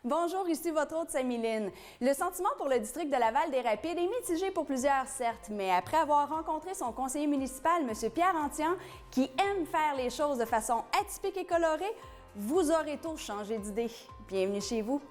Bonjour, ici votre hôte Samiline. Le sentiment pour le district de Laval-des-Rapides est mitigé pour plusieurs, certes, mais après avoir rencontré son conseiller municipal, M. Pierre Antian, qui aime faire les choses de façon atypique et colorée, vous aurez tous changé d'idée. Bienvenue chez vous.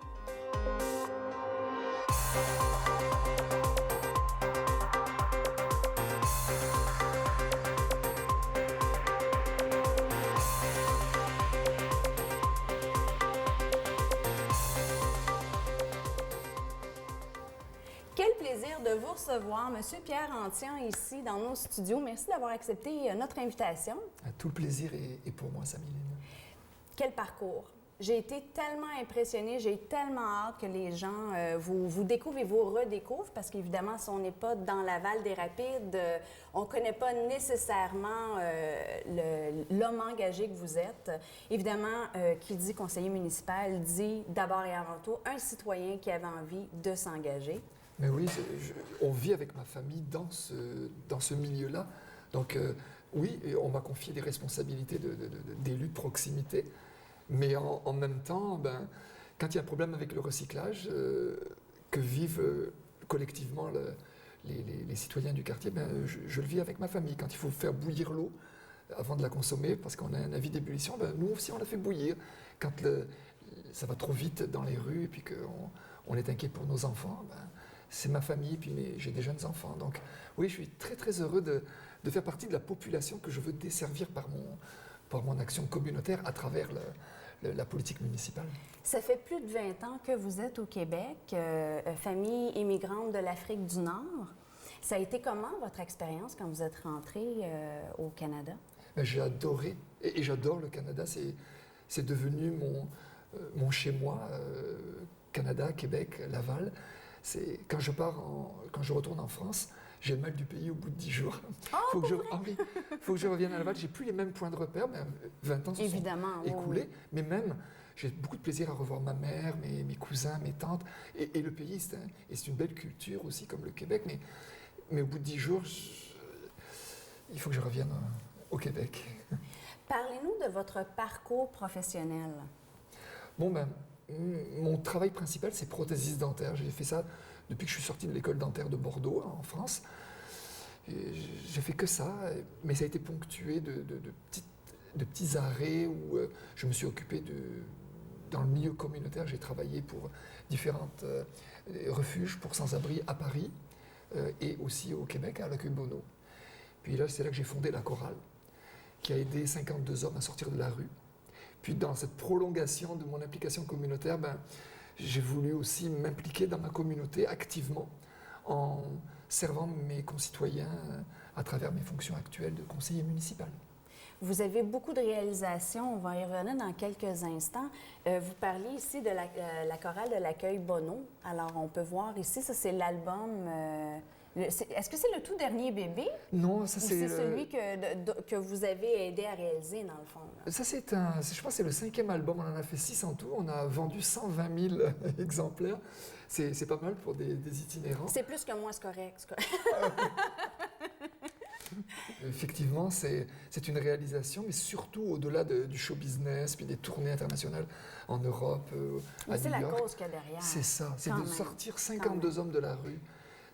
Quel plaisir de vous recevoir, M. Pierre Antian, ici dans nos studios. Merci d'avoir accepté notre invitation. Tout le plaisir est pour moi, Samiline. Quel parcours! J'ai été tellement impressionnée, j'ai tellement hâte que les gens vous découvrent et vous redécouvrent, parce qu'évidemment, si on n'est pas dans Laval-des-Rapides, on ne connaît pas nécessairement l'homme engagé que vous êtes. Évidemment, qui dit conseiller municipal dit d'abord et avant tout un citoyen qui avait envie de s'engager. Mais oui, on vit avec ma famille dans ce milieu-là. Donc oui, on m'a confié des responsabilités d'élus de proximité. Mais en même temps, quand il y a un problème avec le recyclage que vivent collectivement les citoyens du quartier, je le vis avec ma famille. Quand il faut faire bouillir l'eau avant de la consommer, parce qu'on a un avis d'ébullition, nous aussi on la fait bouillir. Quand ça va trop vite dans les rues et puis qu'on est inquiet pour nos enfants, c'est ma famille, puis j'ai des jeunes enfants. Donc oui, je suis très très heureux de faire partie de la population que je veux desservir par mon action communautaire à travers la politique municipale. Ça fait plus de 20 ans que vous êtes au Québec, famille immigrante de l'Afrique du Nord. Ça a été comment votre expérience quand vous êtes rentré au Canada? J'ai adoré, et j'adore le Canada. C'est devenu mon chez-moi, Canada, Québec, Laval. Quand je retourne en France, j'ai le mal du pays au bout de 10 jours. Faut que je revienne à Laval. J'ai plus les mêmes points de repère. 20 ans se sont écoulés. Oui. Mais même, j'ai beaucoup de plaisir à revoir ma mère, mes cousins, mes tantes. Et le pays, c'est une belle culture aussi, comme le Québec. Mais au bout de 10 jours, il faut que je revienne au Québec. Parlez-nous de votre parcours professionnel. Mon travail principal, c'est prothésiste dentaire. J'ai fait ça depuis que je suis sorti de l'école dentaire de Bordeaux, en France. J'ai fait que ça, mais ça a été ponctué de petits arrêts où je me suis occupé dans le milieu communautaire. J'ai travaillé pour différents refuges pour sans-abri à Paris et aussi au Québec, à l'Accueil Bonneau. Puis là, c'est là que j'ai fondé la chorale, qui a aidé 52 hommes à sortir de la rue. Puis dans cette prolongation de mon implication communautaire, j'ai voulu aussi m'impliquer dans ma communauté activement en servant mes concitoyens à travers mes fonctions actuelles de conseiller municipal. Vous avez beaucoup de réalisations, on va y revenir dans quelques instants. Vous parliez ici de la chorale de l'Accueil Bonneau. Alors on peut voir ici, ça c'est l'album... Est-ce que c'est le tout dernier bébé? Non, ça c'est... celui que vous avez aidé à réaliser, dans le fond. Là. Ça je pense que c'est le 5e album, on en a fait 6 en tout, on a vendu 120 000 exemplaires. C'est pas mal pour des itinérants. C'est plus que moi, c'est correct. Effectivement, c'est une réalisation, mais surtout au-delà du show business, puis des tournées internationales en Europe, à New York. C'est la cause qu'il y a derrière. C'est ça, c'est de sortir 52 hommes de la rue.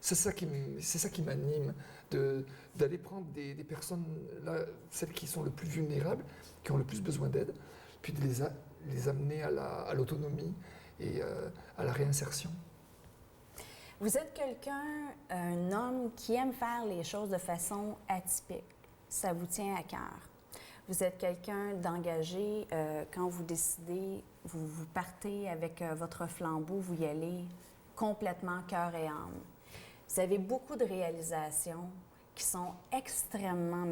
C'est ça qui m'anime, d'aller prendre des personnes, là, celles qui sont le plus vulnérables, qui ont le plus besoin d'aide, puis de les amener à l'autonomie et à la réinsertion. Vous êtes un homme qui aime faire les choses de façon atypique. Ça vous tient à cœur. Vous êtes quelqu'un d'engagé. Quand vous décidez, vous partez avec votre flambeau, vous y allez complètement cœur et âme. Vous avez beaucoup de réalisations qui sont extrêmement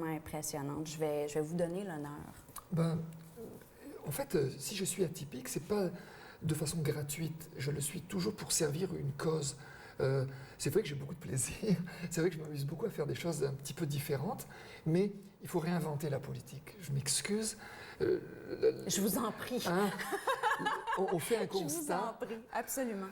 impressionnantes. Je vais vous donner l'honneur. En fait, si je suis atypique, c'est pas de façon gratuite. Je le suis toujours pour servir une cause. C'est vrai que j'ai beaucoup de plaisir. C'est vrai que je m'amuse beaucoup à faire des choses un petit peu différentes, mais il faut réinventer la politique. Je m'excuse. Je vous en prie. On fait un constat. Je vous en prie, absolument.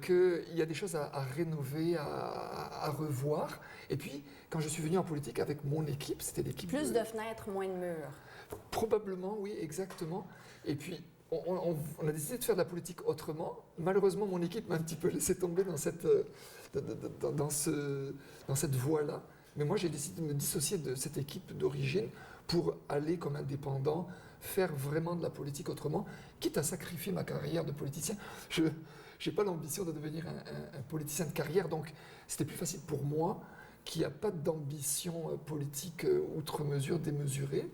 Qu'il y a des choses à rénover, à revoir. Et puis, quand je suis venu en politique avec mon équipe, c'était l'équipe... Plus de fenêtres, moins de murs. Probablement, oui, exactement. Et puis, on a décidé de faire de la politique autrement. Malheureusement, mon équipe m'a un petit peu laissé tomber dans cette voie-là. Mais moi, j'ai décidé de me dissocier de cette équipe d'origine pour aller comme indépendant, faire vraiment de la politique autrement, quitte à sacrifier ma carrière de politicien. Je n'ai pas l'ambition de devenir un politicien de carrière, donc c'était plus facile pour moi, qui n'a pas d'ambition politique outre mesure, démesurée,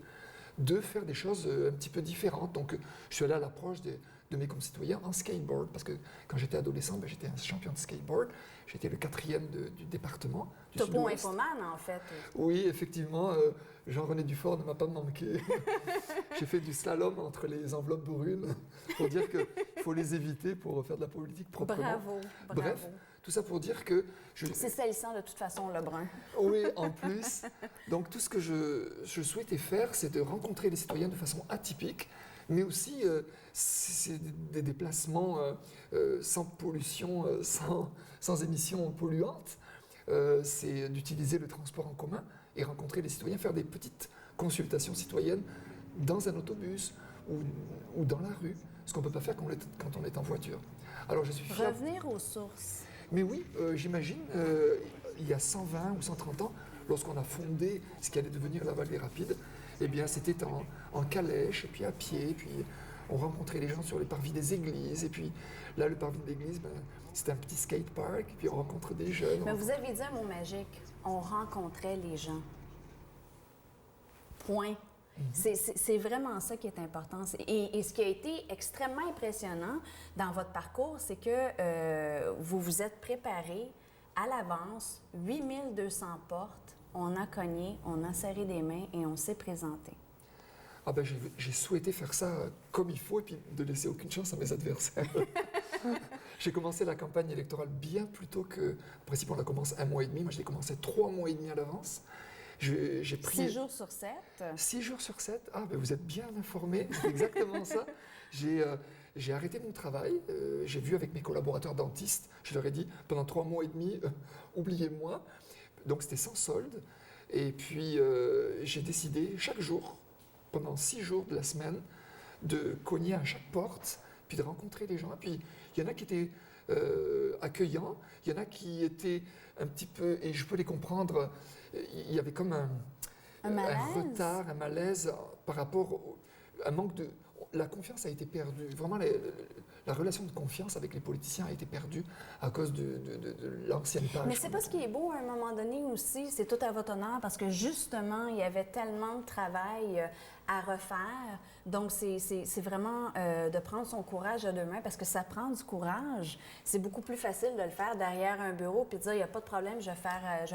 de faire des choses un petit peu différentes. Donc je suis allé à l'approche de mes concitoyens en skateboard, parce que quand j'étais adolescent, j'étais un champion de skateboard. J'étais le 4e du département du Topo Sud-Ouest. Infoman, en fait. Oui, effectivement, Jean-René Dufort ne m'a pas manqué. J'ai fait du slalom entre les enveloppes brunes pour dire qu'il faut les éviter pour faire de la politique proprement. Bravo. Bref, tout ça pour dire que... C'est salissant de toute façon, le brun. Oui, en plus. Donc tout ce que je souhaitais faire, c'est de rencontrer les citoyens de façon atypique, mais aussi c'est des déplacements sans pollution, sans émissions polluantes. C'est d'utiliser le transport en commun et rencontrer les citoyens, faire des petites consultations citoyennes dans un autobus ou dans la rue, ce qu'on ne peut pas faire quand on est en voiture. Alors je suis fier. Revenir aux sources. Mais oui, j'imagine, il y a 120 ou 130 ans, lorsqu'on a fondé ce qui allait devenir la Vallée des Rapides, eh bien c'était en calèche, et puis à pied, puis on rencontrait les gens sur les parvis des églises, et puis là, le parvis de l'église, c'était un petit skate park, et puis on rencontre des jeunes. Mais vous avez dit un mot magique, on rencontrait les gens. Point. C'est vraiment ça qui est important. Et ce qui a été extrêmement impressionnant dans votre parcours, c'est que vous vous êtes préparé à l'avance, 8200 portes, on a cogné, on a serré des mains et on s'est présenté. Ah ben, j'ai souhaité faire ça comme il faut et puis de laisser aucune chance à mes adversaires. J'ai commencé la campagne électorale bien plus tôt que... En principe, on la commence 1 mois et demi. Moi, je l'ai commencé 3 mois et demi à l'avance. J'ai pris 6 jours sur 7. 6 jours sur 7. Ah, ben vous êtes bien informés, c'est exactement ça. J'ai arrêté mon travail, j'ai vu avec mes collaborateurs dentistes, je leur ai dit pendant 3 mois et demi, oubliez-moi. Donc c'était sans solde. Et puis j'ai décidé chaque jour, pendant 6 jours de la semaine, de cogner à chaque porte, puis de rencontrer les gens. Et puis il y en a qui étaient accueillants, il y en a qui étaient un petit peu, et je peux les comprendre, il y avait comme un retard, un malaise par rapport à un manque de... La confiance a été perdue. Vraiment, la relation de confiance avec les politiciens a été perdue à cause de l'ancienne page. Mais c'est pas ce qui est beau à un moment donné aussi, c'est tout à votre honneur parce que justement, il y avait tellement de travail à refaire. Donc, c'est vraiment de prendre son courage à deux mains parce que ça prend du courage. C'est beaucoup plus facile de le faire derrière un bureau puis de dire, il n'y a pas de problème, je vais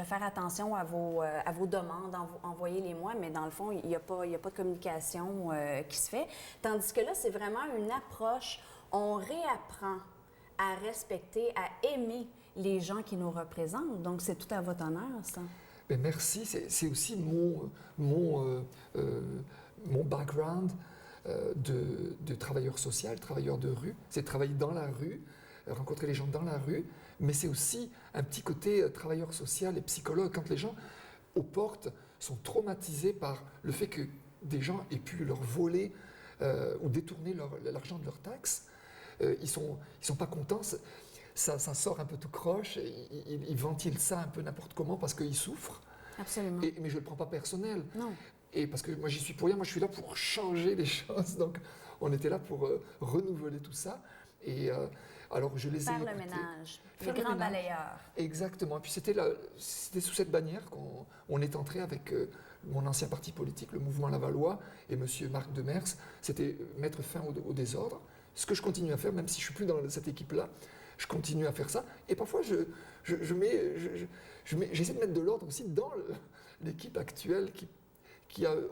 faire attention à vos demandes, envoyez-les-moi, mais dans le fond, il n'y a pas de communication qui se fait. Tandis que là, c'est vraiment une approche, on réapprend à respecter, à aimer les gens qui nous représentent. Donc, c'est tout à votre honneur, ça. Ben merci, c'est aussi mon background de travailleur social, travailleur de rue. C'est de travailler dans la rue, rencontrer les gens dans la rue, mais c'est aussi un petit côté travailleur social et psychologue. Quand les gens, aux portes, sont traumatisés par le fait que des gens aient pu leur voler ou détourner l'argent de leurs taxes, ils sont pas contents. Ça sort un peu tout croche, ils ventilent ça un peu n'importe comment parce qu'ils souffrent. Absolument. Mais je ne le prends pas personnel. Non. Et parce que moi, j'y suis pour rien. Moi, je suis là pour changer les choses. Donc, on était là pour renouveler tout ça. Et alors, je les ai écoutés. Faire le ménage. Les grands balayeurs. Exactement. Et puis, c'était sous cette bannière qu'on est entré avec mon ancien parti politique, le Mouvement Lavallois, et M. Marc Demers. C'était mettre fin au désordre. Ce que je continue à faire, même si je ne suis plus dans cette équipe-là, je continue à faire ça. Et parfois, j'essaie de mettre de l'ordre aussi dans l'équipe actuelle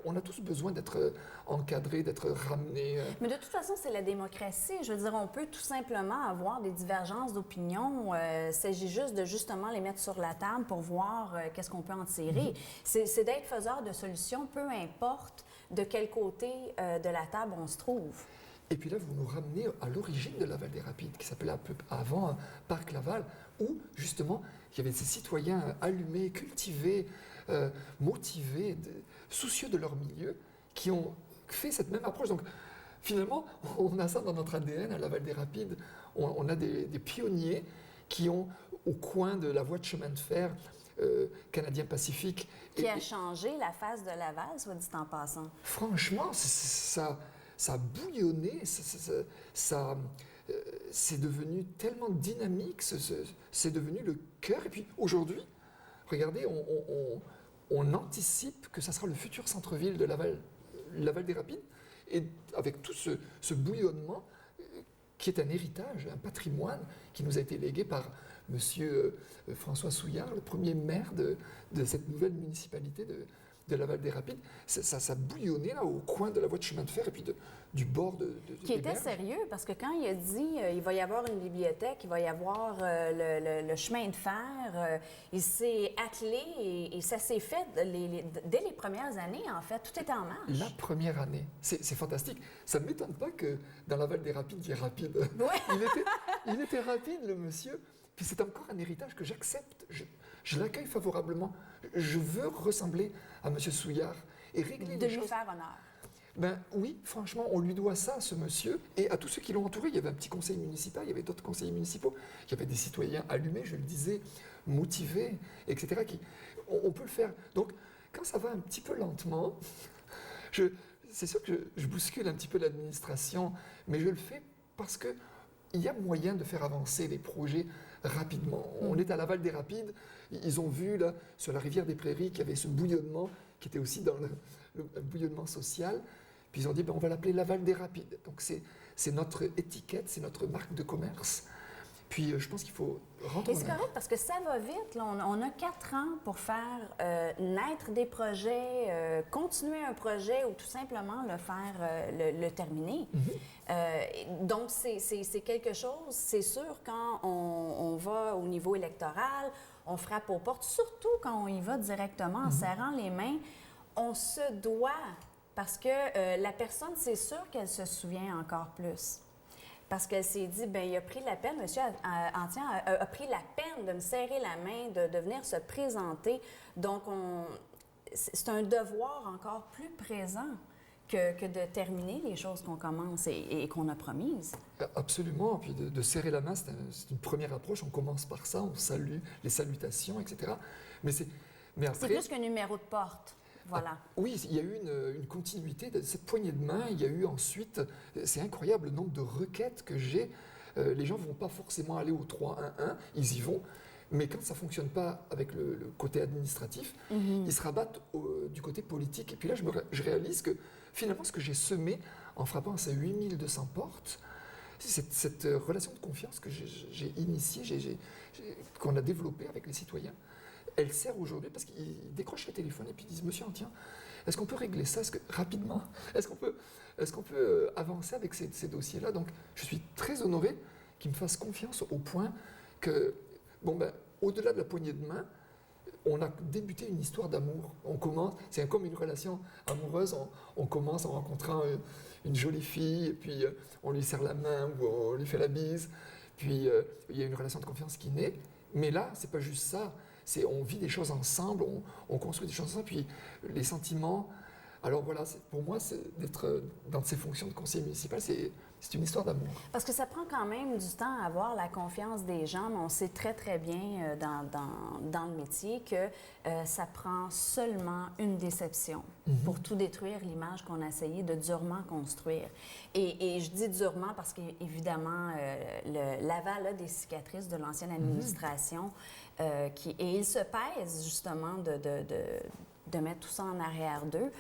on a tous besoin d'être encadrés, d'être ramenés. Mais de toute façon, c'est la démocratie. Je veux dire, on peut tout simplement avoir des divergences d'opinion. Il s'agit juste de justement les mettre sur la table pour voir qu'est-ce qu'on peut en tirer. C'est d'être faiseur de solutions, peu importe de quel côté de la table on se trouve. Et puis là, vous nous ramenez à l'origine de la Vallée des Rapides, qui s'appelait avant Parc Laval, où justement, il y avait ces citoyens allumés, cultivés, motivés, soucieux de leur milieu, qui ont fait cette même approche. Donc, finalement, on a ça dans notre ADN à Laval-des-Rapides. On a des pionniers qui ont, au coin de la voie de chemin de fer canadien-pacifique. Qui a changé la face de Laval, soit dit en passant. Franchement, ça a bouillonné, c'est devenu tellement dynamique, c'est devenu le cœur. Et puis aujourd'hui, regardez, on anticipe que ça sera le futur centre-ville de Laval-des-Rapides. Et avec tout ce bouillonnement, qui est un héritage, un patrimoine qui nous a été légué par Monsieur François Souillard, le premier maire de cette nouvelle municipalité de Laval-des-Rapides. Ça bouillonnait là, au coin de la voie de chemin de fer et puis du bord Qui était sérieux, parce que quand il a dit il va y avoir une bibliothèque, il va y avoir le chemin de fer, il s'est attelé et ça s'est fait dès les premières années, en fait. Tout était en marche. La première année. C'est fantastique. Ça ne m'étonne pas que dans Laval-des-Rapides, il est rapide. Ouais. Il était rapide, le monsieur. Puis c'est encore un héritage que j'accepte. Je l'accueille favorablement. Je veux ressembler à M. Souillard et régler les choses. De lui faire honneur. Ben oui, franchement, on lui doit ça, ce monsieur, et à tous ceux qui l'ont entouré. Il y avait un petit conseil municipal, il y avait d'autres conseillers municipaux, il y avait des citoyens allumés, je le disais, motivés, etc. On peut le faire. Donc, quand ça va un petit peu lentement, c'est sûr que je bouscule un petit peu l'administration, mais je le fais parce qu'il y a moyen de faire avancer les projets rapidement. On est à Laval-des-Rapides, ils ont vu là, sur la rivière des Prairies qu'il y avait ce bouillonnement qui était aussi dans le bouillonnement social. Puis ils ont dit, ben, on va l'appeler Laval-des-Rapides. Donc c'est notre étiquette, c'est notre marque de commerce. Puis je pense qu'il faut rendre... Et c'est correct parce que ça va vite. Là. On a 4 ans pour faire naître des projets, continuer un projet ou tout simplement le terminer. Donc c'est quelque chose, c'est sûr, quand on va au niveau électoral, on frappe aux portes, surtout quand on y va directement en serrant les mains, on se doit, parce que la personne, c'est sûr qu'elle se souvient encore plus. Parce qu'elle s'est dit, bien, il a pris la peine, monsieur Ancien a pris la peine de me serrer la main, de venir se présenter. Donc, c'est un devoir encore plus présent que de terminer les choses qu'on commence et qu'on a promises. Absolument. Puis de serrer la main, c'est une première approche. On commence par ça, on salue, les salutations, etc. Mais après... C'est plus qu'un numéro de porte. Voilà. Oui, il y a eu une continuité de cette poignée de main. Il y a eu ensuite, c'est incroyable le nombre de requêtes que j'ai. Les gens ne vont pas forcément aller au 3-1-1, ils y vont. Mais quand ça ne fonctionne pas avec le côté administratif, ils se rabattent du côté politique. Et puis là, je réalise que finalement, ce que j'ai semé en frappant à ces 8200 portes, cette relation de confiance que j'ai initiée, qu'on a développée avec les citoyens, elle sert aujourd'hui parce qu'ils décrochent le téléphone et puis ils disent « Monsieur Ancien, est-ce qu'on peut régler ça rapidement? Est-ce qu'on peut avancer avec ces dossiers-là » Donc, je suis très honoré qu'ils me fassent confiance au point que, au-delà de la poignée de main, on a débuté une histoire d'amour. C'est comme une relation amoureuse. On commence en rencontrant une jolie fille, et puis on lui serre la main ou on lui fait la bise. Puis il y a une relation de confiance qui naît. Mais là, c'est pas juste ça. On vit des choses ensemble, on construit des choses ensemble, puis les sentiments. Alors voilà, pour moi, d'être dans ces fonctions de conseiller municipal, c'est une histoire d'amour. Parce que ça prend quand même du temps à avoir la confiance des gens, mais on sait très, très bien dans le métier que ça prend seulement une déception pour tout détruire l'image qu'on a essayé de durement construire. Et je dis durement parce qu'évidemment, Laval a des cicatrices de l'ancienne administration et il se pèse justement de mettre tout ça en arrière d'eux.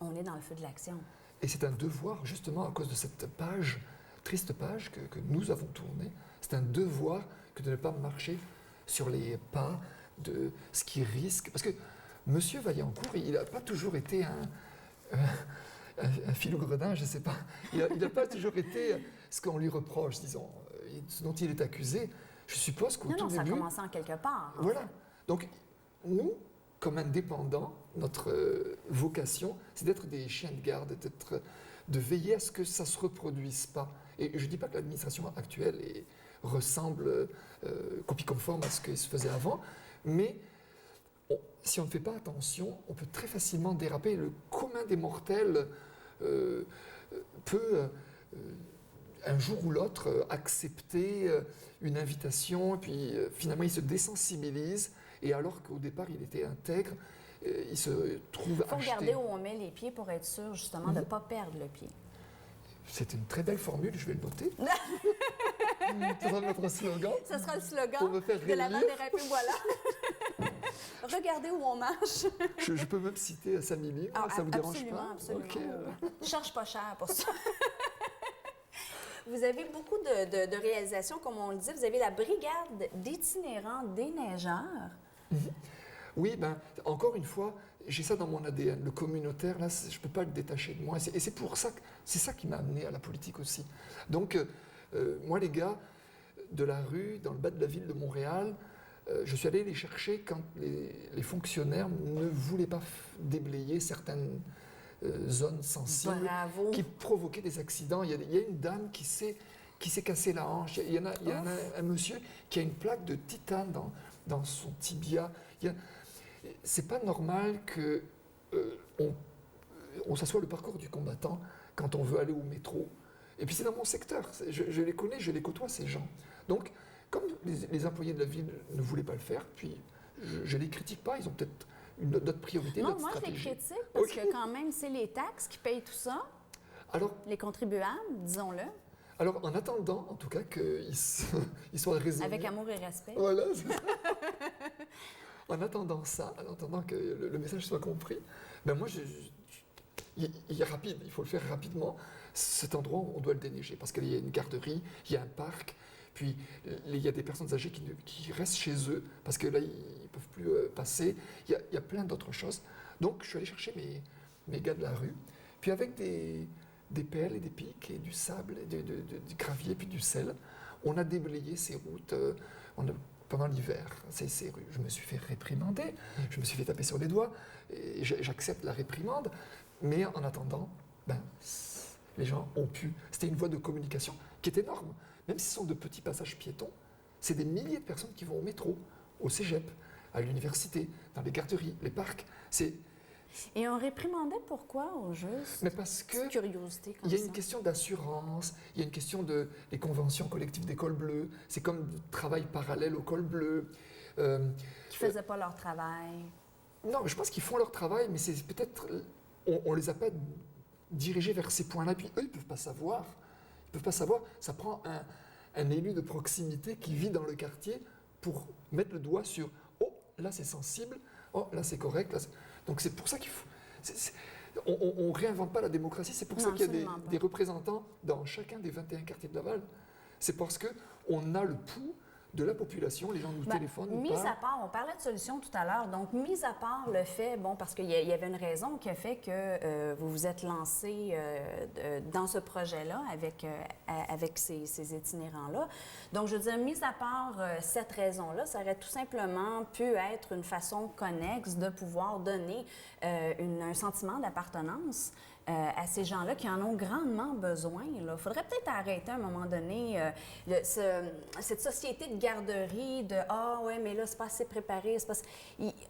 On est dans le feu de l'action. Et c'est un devoir, justement, à cause de cette triste page que nous avons tournée, c'est un devoir que de ne pas marcher sur les pas de ce qui risque. Parce que M. Vaillancourt, il n'a pas toujours été un philogredin, je ne sais pas. Il n'a pas toujours été ce qu'on lui reproche, disons, ce dont il est accusé. Je suppose qu'au tout début... ça a commencé en quelque part. Voilà. Donc, nous, comme indépendants, notre vocation, c'est d'être des chiens de garde, de veiller à ce que ça ne se reproduise pas. Et je ne dis pas que l'administration actuelle ressemble copie conforme à ce qui se faisait avant, mais si on ne fait pas attention, on peut très facilement déraper. Le commun des mortels peut un jour ou l'autre accepter une invitation, et puis finalement il se désensibilise, et alors qu'au départ il était intègre, il se trouve Il faut acheté. regarder où on met les pieds pour être sûr justement de ne pas perdre le pied. C'est une très belle formule, je vais le noter. Ça va mettre un slogan. Ce sera le slogan Pour me faire de la relire. thérapie, voilà. Regardez où on marche. Je peux même citer Samy Libre, ça vous dérange pas? Absolument. Ok. Je cherche pas cher pour ça. Vous avez beaucoup de réalisations, comme on le dit. Vous avez la brigade d'itinérants déneigeurs. Oui, ben, encore une fois, j'ai ça dans mon ADN. Le communautaire, là, je ne peux pas le détacher de moi. Et c'est pour ça que c'est ça qui m'a amené à la politique aussi. Donc, moi, les gars de la rue, dans le bas de la ville de Montréal, je suis allé les chercher quand les fonctionnaires ne voulaient pas déblayer certaines zones sensibles Bravo. qui provoquaient des accidents. Il y a une dame qui s'est cassé la hanche. Il y en a un monsieur qui a une plaque de titane dans son tibia. C'est pas normal que on s'assoit le parcours du combattant quand on veut aller au métro. Et puis c'est dans mon secteur. Je les connais, je les côtoie, ces gens. Donc, comme les employés de la ville ne voulaient pas le faire, puis je ne les critique pas, ils ont peut-être d'autres priorités, Non, d'autres moi, je les stratégies. critique parce Ok. que quand même, c'est les taxes qui payent tout ça, Alors, les contribuables, disons-le, alors, en attendant, en tout cas, qu'ils soient raisonnés. avec amour et respect. Voilà, c'est ça. En attendant ça, en attendant que le message soit compris, ben moi, il est rapide, il faut le faire rapidement. Cet endroit, on doit le déneiger parce qu'il y a une garderie, il y a un parc, puis il y a des personnes âgées qui restent chez eux parce que là, ils ne peuvent plus passer. Il y a plein d'autres choses. Donc, je suis allé chercher mes gars de la rue, puis avec des pelles et des pics et du sable, et du gravier, puis du sel, on a déblayé ces routes pendant l'hiver. Ces rues. Je me suis fait réprimander, je me suis fait taper sur les doigts, et j'accepte la réprimande, mais en attendant, ben, les gens ont pu. C'était une voie de communication qui est énorme. Même si ce sont de petits passages piétons, c'est des milliers de personnes qui vont au métro, au cégep, à l'université, dans les garderies, les parcs. Et on réprimandait pourquoi, au juste? Mais parce que Petite curiosité comme il y a ça. une question d'assurance, il y a une question des conventions collectives des cols bleus. C'est comme du travail parallèle au col bleu. Qui faisaient pas leur travail. Non, je pense qu'ils font leur travail, mais c'est peut-être on les a pas dirigés vers ces points-là. Puis eux, ils peuvent pas savoir. Ils peuvent pas savoir. Ça prend un élu de proximité qui vit dans le quartier pour mettre le doigt sur oh là c'est sensible, oh là c'est correct. Donc c'est pour ça qu'il faut. On ne réinvente pas la démocratie. C'est pour ça qu'il y a des représentants dans chacun des 21 quartiers de Laval. C'est parce qu'on a le pouls de la population, les gens nous téléphonent, nous Mis parlent. à part, on parlait de solutions tout à l'heure, donc mis à part le fait, bon, parce qu'il y avait une raison qui a fait que vous vous êtes lancé dans ce projet-là avec ces itinérants-là. Donc, je veux dire, mis à part cette raison-là, ça aurait tout simplement pu être une façon connexe de pouvoir donner un sentiment d'appartenance à ces gens-là qui en ont grandement besoin. Il faudrait peut-être arrêter à un moment donné cette société de garderie, de « Ah, ouais, mais là, c'est pas assez préparé. »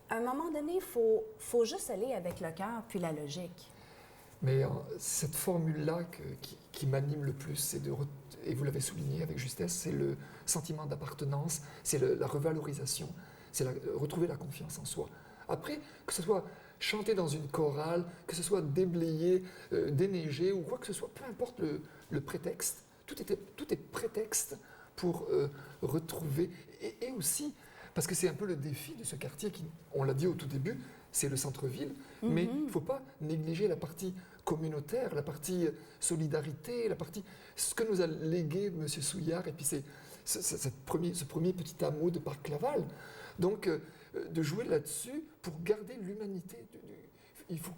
À un moment donné, il faut juste aller avec le cœur puis la logique. Mais cette formule-là qui m'anime le plus, et vous l'avez souligné avec justesse, c'est le sentiment d'appartenance, c'est la revalorisation, c'est retrouver la confiance en soi. Après, que ce soit chanter dans une chorale, que ce soit déblayer, déneiger ou quoi que ce soit, peu importe le prétexte, tout est prétexte pour retrouver. Et aussi, parce que c'est un peu le défi de ce quartier qui, on l'a dit au tout début, c'est le centre-ville, mais il ne faut pas négliger la partie communautaire, la partie solidarité, ce que nous a légué M. Souillard, et puis ce premier petit hameau de Parc Laval. Donc, de jouer là-dessus pour garder l'humanité. Il faut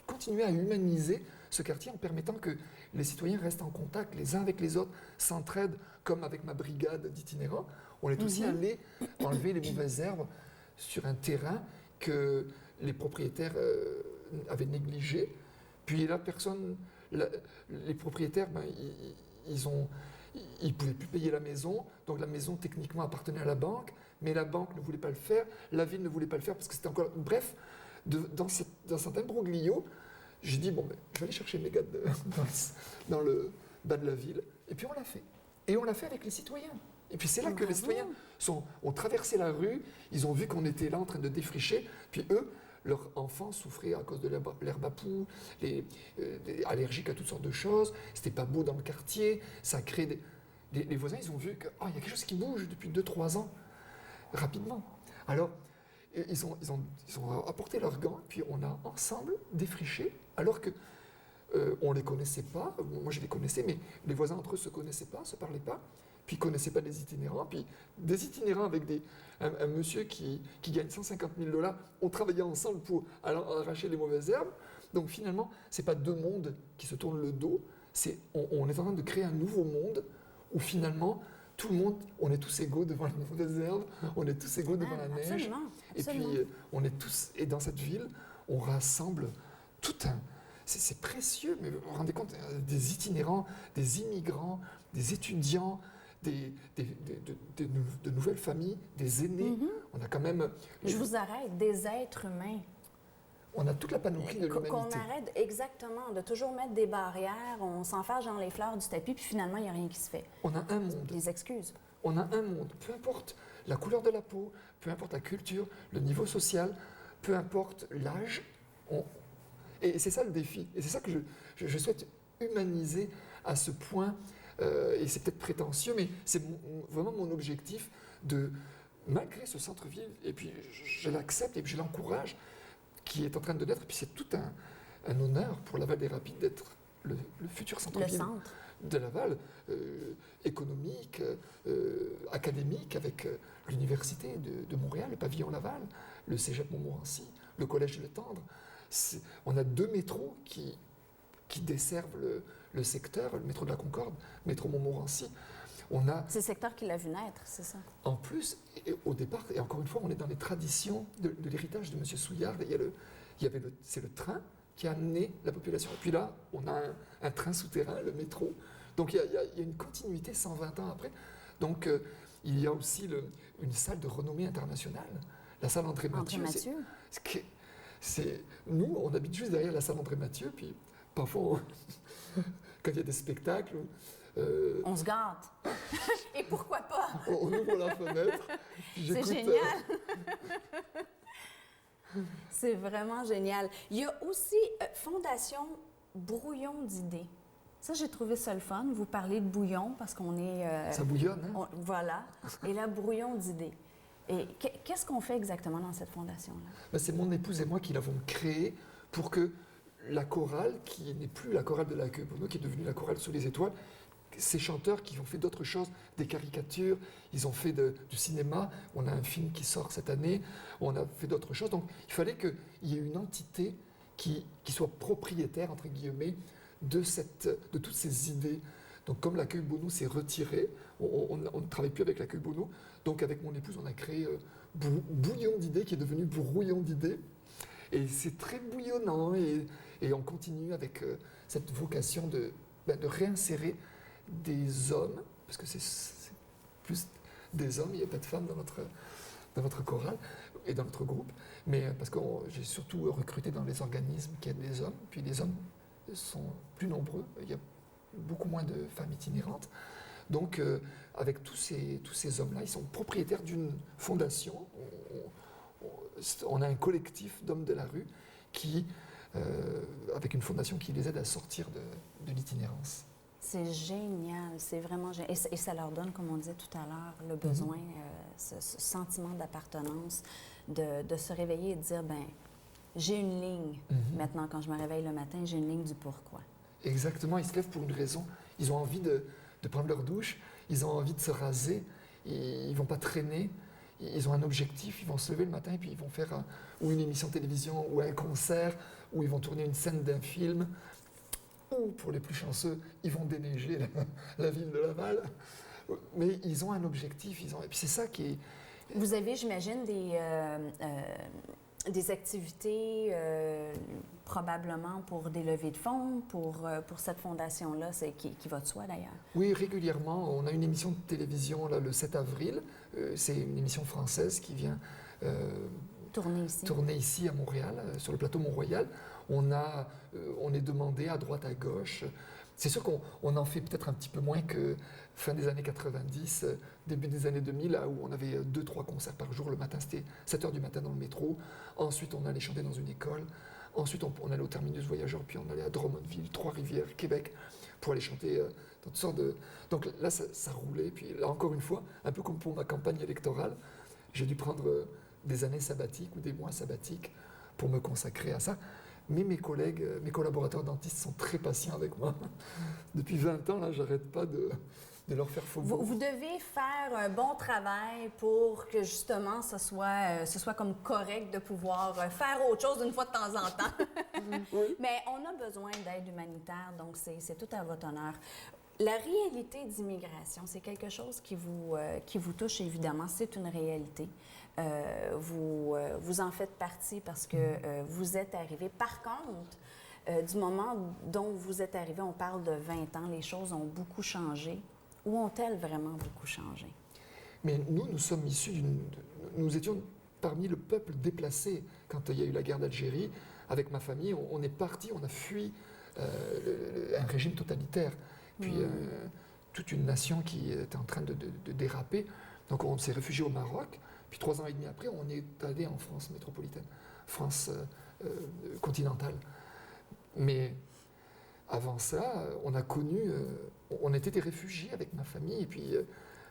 continuer à humaniser ce quartier en permettant que les citoyens restent en contact les uns avec les autres, s'entraident, comme avec ma brigade d'itinérants. On est aussi allé enlever les mauvaises herbes sur un terrain que les propriétaires avaient négligé. Puis là, les propriétaires, ils ne pouvaient plus payer la maison, donc la maison techniquement appartenait à la banque, mais la banque ne voulait pas le faire, la ville ne voulait pas le faire parce que c'était encore... Bref, dans cet imbroglio, J'ai dit, bon, ben, je vais aller chercher mes gars dans le bas de la ville. Et puis on l'a fait. Et on l'a fait avec les citoyens. Et puis c'est là que les citoyens ont traversé la rue, ils ont vu qu'on était là en train de défricher, puis eux, leurs enfants souffraient à cause de l'herbe à poux, allergiques à toutes sortes de choses, c'était pas beau dans le quartier, ça crée des... Les voisins, ils ont vu qu'il y a quelque chose qui bouge depuis 2-3 ans, rapidement. Alors, ils ont apporté leurs gants, puis on a ensemble défriché, alors que on ne les connaissait pas, moi je les connaissais, mais les voisins entre eux ne se connaissaient pas, ne se parlaient pas, puis ils ne connaissaient pas des itinérants, puis des itinérants avec un monsieur qui gagne 150 000 $, ont travaillé ensemble pour arracher les mauvaises herbes. Donc finalement, ce n'est pas deux mondes qui se tournent le dos, on est en train de créer un nouveau monde où finalement, tout le monde, on est tous égaux devant les mauvaises herbes, on est tous égaux devant la neige. Absolument. Et puis, on est tous, et dans cette ville, on rassemble tout un... C'est précieux, mais vous vous rendez compte, des itinérants, des immigrants, des étudiants, de nouvelles familles, des aînés. On a quand même... Je vous arrête, des êtres humains. On a toute la panoplie de l'humanité. Qu'on arrête exactement de toujours mettre des barrières, on s'enfarge dans les fleurs du tapis, puis finalement, il n'y a rien qui se fait. On a un monde. Les excuses. On a un monde, peu importe la couleur de la peau, peu importe la culture, le niveau social, peu importe l'âge. Et c'est ça le défi. Et c'est ça que je souhaite humaniser à ce point. Et c'est peut-être prétentieux, mais c'est vraiment mon objectif de, malgré ce centre-ville, et puis je l'accepte et puis je l'encourage, qui est en train de naître. Et puis c'est tout un honneur pour Laval des Rapides d'être le futur centre-ville de Laval, économique, académique, avec l'Université de Montréal, le pavillon Laval, le Cégep Montmorency, le Collège Le Tendre. On a 2 métros qui desservent le secteur, le métro de la Concorde, le métro Montmorency. C'est le secteur qui l'a vu naître, c'est ça? En plus, au départ, et encore une fois, on est dans les traditions de l'héritage de M. Souillard. C'est le train qui a amené la population. Et puis là, on a un train souterrain, le métro. Donc il y a une continuité 120 ans après. Donc il y a aussi une salle de renommée internationale, la salle André Mathieu. Nous, on habite juste derrière la salle André Mathieu, puis parfois, quand il y a des spectacles... on se gâte. Et pourquoi pas? On ouvre la fenêtre. C'est génial. C'est vraiment génial. Il y a aussi Fondation Brouillon d'idées. Ça, j'ai trouvé ça le fun. Vous parlez de bouillon parce qu'on est... ça bouillonne, hein? Voilà. Et là, Brouillon d'idées. Et qu'est-ce qu'on fait exactement dans cette fondation-là? Ben, c'est mon épouse et moi qui l'avons créée pour que la chorale, qui n'est plus la chorale de l'Accueil Bonneau, qui est devenue la chorale sous les étoiles, ces chanteurs qui ont fait d'autres choses, des caricatures, ils ont fait du cinéma, on a un film qui sort cette année, on a fait d'autres choses. Donc il fallait qu'il y ait une entité qui soit propriétaire, entre guillemets, de toutes ces idées. Donc comme l'Accueil Bonneau s'est retiré, on ne travaille plus avec l'Accueil Bonneau, donc avec mon épouse on a créé Bouillon d'idées qui est devenu Brouillon d'idées. Et c'est très bouillonnant et on continue avec cette vocation de réinsérer des hommes, parce que c'est plus des hommes, il n'y a pas de femmes dans notre chorale et dans notre groupe, mais parce que j'ai surtout recruté dans les organismes qui aident les hommes, puis les hommes sont plus nombreux, il y a beaucoup moins de femmes itinérantes. Donc avec tous ces hommes-là, ils sont propriétaires d'une fondation. On a un collectif d'hommes de la rue avec une fondation qui les aide à sortir de l'itinérance. C'est génial, c'est vraiment génial. Et ça leur donne, comme on disait tout à l'heure, le besoin, ce sentiment d'appartenance, de se réveiller et de dire, ben, j'ai une ligne. Maintenant, quand je me réveille le matin, j'ai une ligne du pourquoi. Exactement, ils se lèvent pour une raison. Ils ont envie de prendre leur douche, ils ont envie de se raser, ils ne vont pas traîner. Ils ont un objectif, ils vont se lever le matin et puis ils vont faire ou une émission de télévision ou un concert, ou ils vont tourner une scène d'un film, ou pour les plus chanceux, ils vont déneiger la ville de Laval. Mais ils ont un objectif, et puis c'est ça qui est... Vous avez, j'imagine, des activités probablement pour des levées de fonds, pour cette fondation-là, qui va de soi d'ailleurs. Oui, régulièrement. On a une émission de télévision là, le 7 avril. C'est une émission française qui vient tourner ici à Montréal, sur le plateau Mont-Royal. on est demandé à droite, à gauche. C'est sûr qu'on en fait peut-être un petit peu moins que fin des années 90, début des années 2000, là où on avait 2-3 concerts par jour. Le matin, c'était 7 heures du matin dans le métro. Ensuite, on allait chanter dans une école. Ensuite, on allait au terminus voyageurs, puis on allait à Drummondville, Trois-Rivières, Québec, pour aller chanter dans toutes sortes de... Donc là, ça roulait. Puis là, encore une fois, un peu comme pour ma campagne électorale, j'ai dû prendre des années sabbatiques ou des mois sabbatiques pour me consacrer à ça. Mais mes collègues, mes collaborateurs dentistes sont très patients avec moi. Depuis 20 ans, là, j'arrête pas de leur faire faux beau. Vous devez faire un bon travail pour que justement ce soit comme correct de pouvoir faire autre chose une fois de temps en temps. Oui. Mais on a besoin d'aide humanitaire, donc c'est tout à votre honneur. La réalité d'immigration, c'est quelque chose qui vous touche évidemment, c'est une réalité. Vous en faites partie parce que vous êtes arrivé. Par contre, du moment dont vous êtes arrivé, on parle de 20 ans, les choses ont beaucoup changé. Où ont-elles vraiment beaucoup changé? Mais nous sommes issus nous étions parmi le peuple déplacé quand il y a eu la guerre d'Algérie. Avec ma famille, on est parti, on a fui un régime totalitaire. Puis toute une nation qui était en train de déraper. Donc on s'est réfugié au Maroc. Puis 3 ans et demi après, on est allé en France métropolitaine, France continentale. Mais avant ça, on a connu, on était des réfugiés avec ma famille. Et puis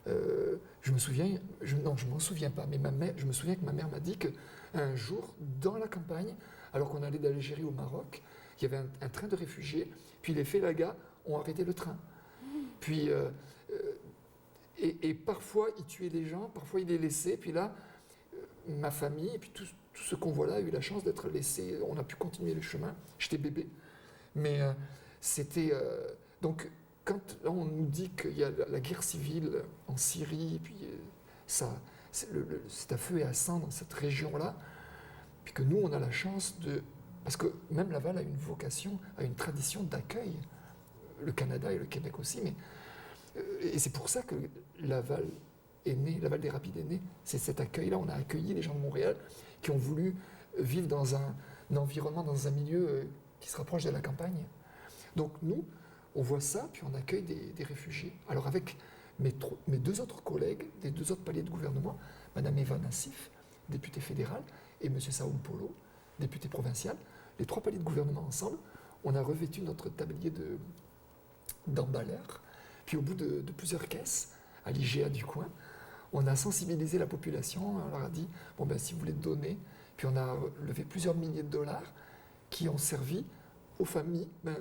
je me souviens, non, je m'en souviens pas, mais je me souviens que ma mère m'a dit qu'un jour, dans la campagne, alors qu'on allait d'Algérie au Maroc, il y avait un train de réfugiés. Puis les Félagas ont arrêté le train. Puis, et parfois, ils tuaient les gens, parfois, ils les laissaient. Puis là, ma famille, et puis tout ce convoi-là a eu la chance d'être laissé. On a pu continuer le chemin. J'étais bébé. Mais c'était... donc, quand là, on nous dit qu'il y a la guerre civile en Syrie, et puis c'est à feu et à sang dans cette région-là, puis que nous, on a la chance de... Parce que même Laval a une vocation, a une tradition d'accueil. Le Canada et le Québec aussi, mais et c'est pour ça que Laval est né, Laval des Rapides est né. C'est cet accueil-là. On a accueilli les gens de Montréal qui ont voulu vivre dans un environnement, dans un milieu qui se rapproche de la campagne. Donc nous, on voit ça, puis on accueille des réfugiés. Alors avec mes 2 autres collègues, des 2 autres paliers de gouvernement, Mme Eva Nassif, députée fédérale, et M. Saoul Polo, député provincial, les 3 paliers de gouvernement ensemble, on a revêtu notre tablier d'emballeur. Puis au bout de plusieurs caisses, à l'IGA du coin, on a sensibilisé la population, on leur a dit, bon ben si vous voulez donner, puis on a levé plusieurs milliers de dollars qui ont servi aux familles. Ben,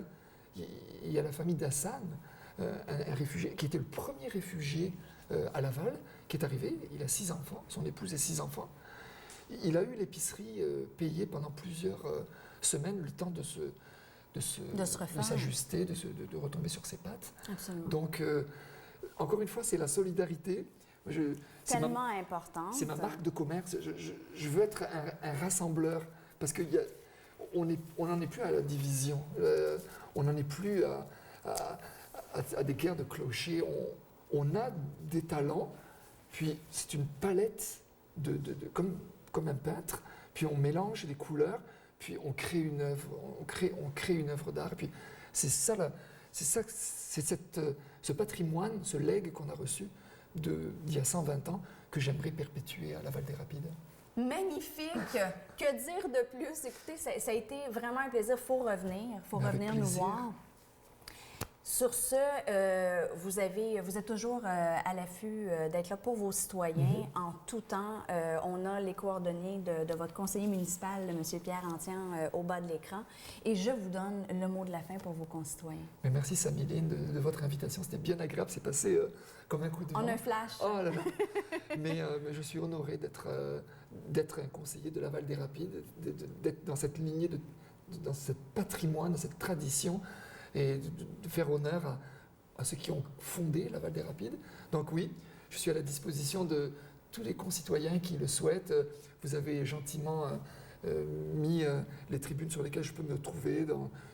il y a la famille d'Hassan, un réfugié, qui était le premier réfugié à Laval, qui est arrivé, il a 6 enfants, son épouse et 6 enfants. Il a eu l'épicerie payée pendant plusieurs semaines, le temps de s'ajuster, de retomber sur ses pattes. Absolument. Donc, encore une fois, c'est la solidarité. Tellement importante. C'est ma marque de commerce. Je veux être un rassembleur parce qu'on n'en est plus à la division. On n'en est plus à des guerres de clochers. On a des talents, puis c'est une palette comme un peintre, puis on mélange les couleurs, puis on crée une œuvre, on crée une œuvre d'art. Puis c'est ce patrimoine, ce legs qu'on a reçu d'il y a 120 ans que j'aimerais perpétuer à Laval des Rapides. Magnifique! Que dire de plus? Écoutez, ça a été vraiment un plaisir. Il faut revenir nous voir. Sur ce, vous êtes toujours à l'affût d'être là pour vos citoyens en tout temps. On a les coordonnées de votre conseiller municipal, M. Pierre Antian, au bas de l'écran. Et je vous donne le mot de la fin pour vos concitoyens. Mais merci, Samiline, de votre invitation. C'était bien agréable. C'est passé comme un coup de vent. En un flash. Oh là là! mais je suis honoré d'être un conseiller de Laval des Rapides, d'être dans cette lignée, dans ce patrimoine, dans cette tradition, et de faire honneur à ceux qui ont fondé Laval des Rapides. Donc oui, je suis à la disposition de tous les concitoyens qui le souhaitent. Vous avez gentiment mis les tribunes sur lesquelles je peux me trouver,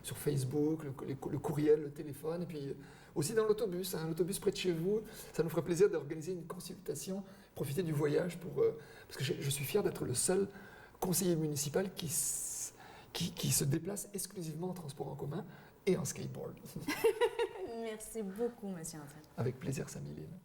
sur Facebook, le courriel, le téléphone, et puis aussi dans l'autobus, l'autobus près de chez vous. Ça nous ferait plaisir d'organiser une consultation, profiter du voyage, parce que je suis fier d'être le seul conseiller municipal qui qui se déplacent exclusivement en transport en commun et en skateboard. Merci beaucoup, Monsieur Antoine. Avec plaisir, Samiline.